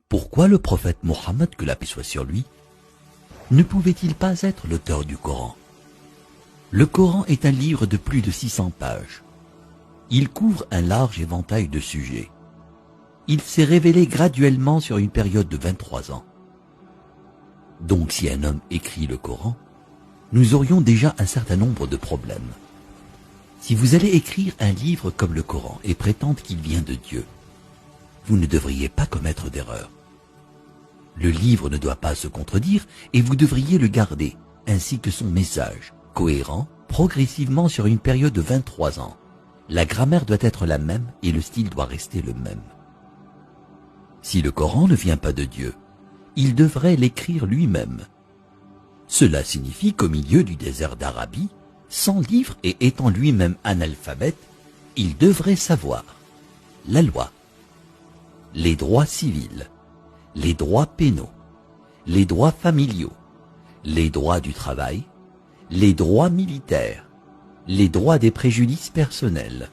Pourquoi le prophète Mohammed, que la paix soit sur lui, ne pouvait-il pas être l'auteur du Coran? Le Coran est un livre de plus de 600 pages. Il couvre un large éventail de sujets. Il s'est révélé graduellement sur une période de 23 ans. Donc si un homme écrit le Coran, nous aurions déjà un certain nombre de problèmes. Si vous allez écrire un livre comme le Coran et prétendre qu'il vient de Dieu, vous ne devriez pas commettre d'erreur. Le livre ne doit pas se contredire et vous devriez le garder, ainsi que son message, cohérent, progressivement sur une période de 23 ans. La grammaire doit être la même et le style doit rester le même. Si le Coran ne vient pas de Dieu, il devrait l'écrire lui-même. Cela signifie qu'au milieu du désert d'Arabie, sans livre et étant lui-même analphabète, il devrait savoir la loi, les droits civils, les droits pénaux, les droits familiaux, les droits du travail, les droits militaires, les droits des préjudices personnels,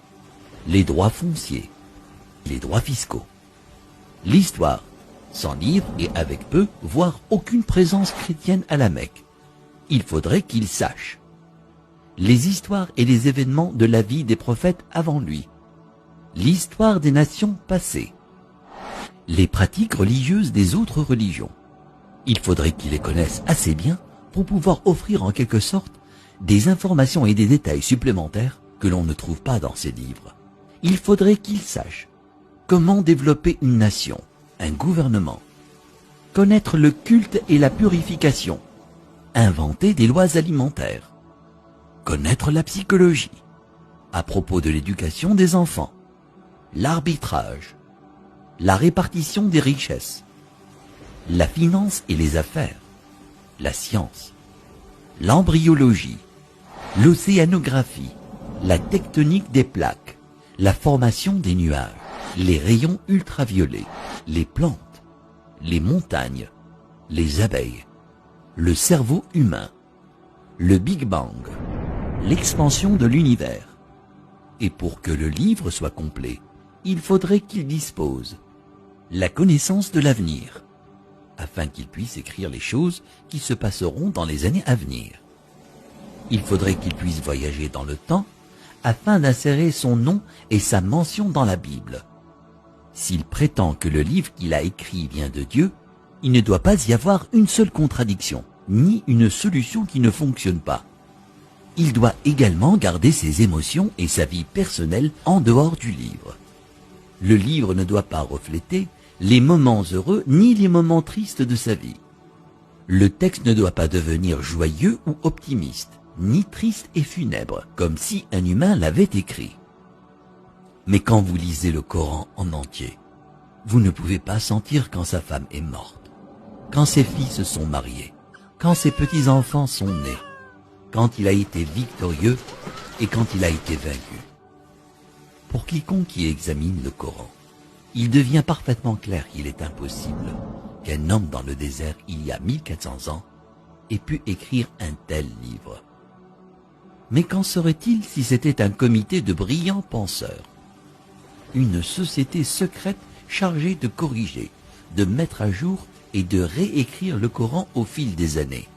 les droits fonciers, les droits fiscaux. L'histoire, sans livre et avec peu, voire aucune présence chrétienne à la Mecque. Il faudrait qu'il sache les histoires et les événements de la vie des prophètes avant lui, l'histoire des nations passées, les pratiques religieuses des autres religions. Il faudrait qu'il les connaisse assez bien pour pouvoir offrir en quelque sorte des informations et des détails supplémentaires que l'on ne trouve pas dans ces livres. Il faudrait qu'il sache comment développer une nation, un gouvernement, connaître le culte et la purification, inventer des lois alimentaires, connaître la psychologie, à propos de l'éducation des enfants, l'arbitrage, la répartition des richesses, la finance et les affaires, la science, l'embryologie, l'océanographie, la tectonique des plaques, la formation des nuages, les rayons ultraviolets, les plantes, les montagnes, les abeilles, le cerveau humain, le Big Bang, l'expansion de l'univers. Et pour que le livre soit complet, il faudrait qu'il dispose la connaissance de l'avenir, afin qu'il puisse écrire les choses qui se passeront dans les années à venir. Il faudrait qu'il puisse voyager dans le temps, afin d'insérer son nom et sa mention dans la Bible. S'il prétend que le livre qu'il a écrit vient de Dieu, il ne doit pas y avoir une seule contradiction, ni une solution qui ne fonctionne pas. Il doit également garder ses émotions et sa vie personnelle en dehors du livre. Le livre ne doit pas refléter les moments heureux ni les moments tristes de sa vie. Le texte ne doit pas devenir joyeux ou optimiste, ni triste et funèbre, comme si un humain l'avait écrit. Mais quand vous lisez le Coran en entier, vous ne pouvez pas sentir quand sa femme est morte, quand ses filles se sont mariées, quand ses petits-enfants sont nés, quand il a été victorieux et quand il a été vaincu. Pour quiconque qui examine le Coran, il devient parfaitement clair qu'il est impossible qu'un homme dans le désert il y a 1400 ans ait pu écrire un tel livre. Mais qu'en serait-il si c'était un comité de brillants penseurs, une société secrète chargée de corriger, de mettre à jour et de réécrire le Coran au fil des années?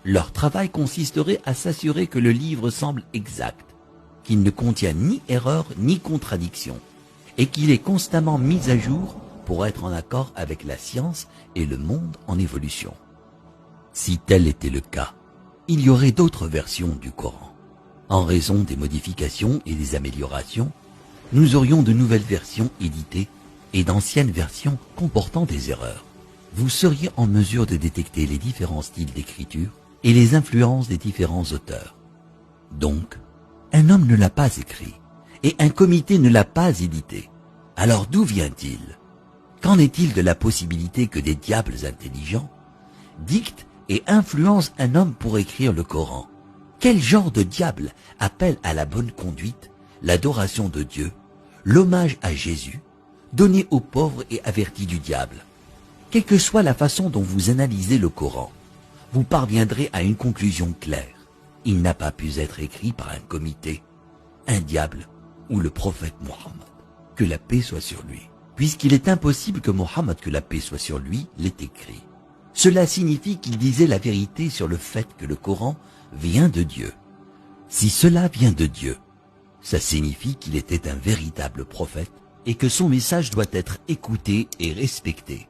Leur travail consisterait à s'assurer que le livre semble exact, qu'il ne contient ni erreur ni contradiction, et qu'il est constamment mis à jour pour être en accord avec la science et le monde en évolution. Si tel était le cas, il y aurait d'autres versions du Coran. En raison des modifications et des améliorations, nous aurions de nouvelles versions éditées et d'anciennes versions comportant des erreurs. Vous seriez en mesure de détecter les différents styles d'écriture et les influences des différents auteurs. Donc, un homme ne l'a pas écrit, et un comité ne l'a pas édité. Alors d'où vient-il? Qu'en est-il de la possibilité que des diables intelligents dictent et influencent un homme pour écrire le Coran? Quel genre de diable appelle à la bonne conduite, l'adoration de Dieu, l'hommage à Jésus, donné aux pauvres et averti du diable? Quelle que soit la façon dont vous analysez le Coran, vous parviendrez à une conclusion claire. Il n'a pas pu être écrit par un comité, un diable ou le prophète Mohammed. Que la paix soit sur lui. puisqu'il est impossible que Mohammed, que la paix soit sur lui, l'ait écrit. Cela signifie qu'il disait la vérité sur le fait que le Coran vient de Dieu. Si cela vient de Dieu, ça signifie qu'il était un véritable prophète et que son message doit être écouté et respecté.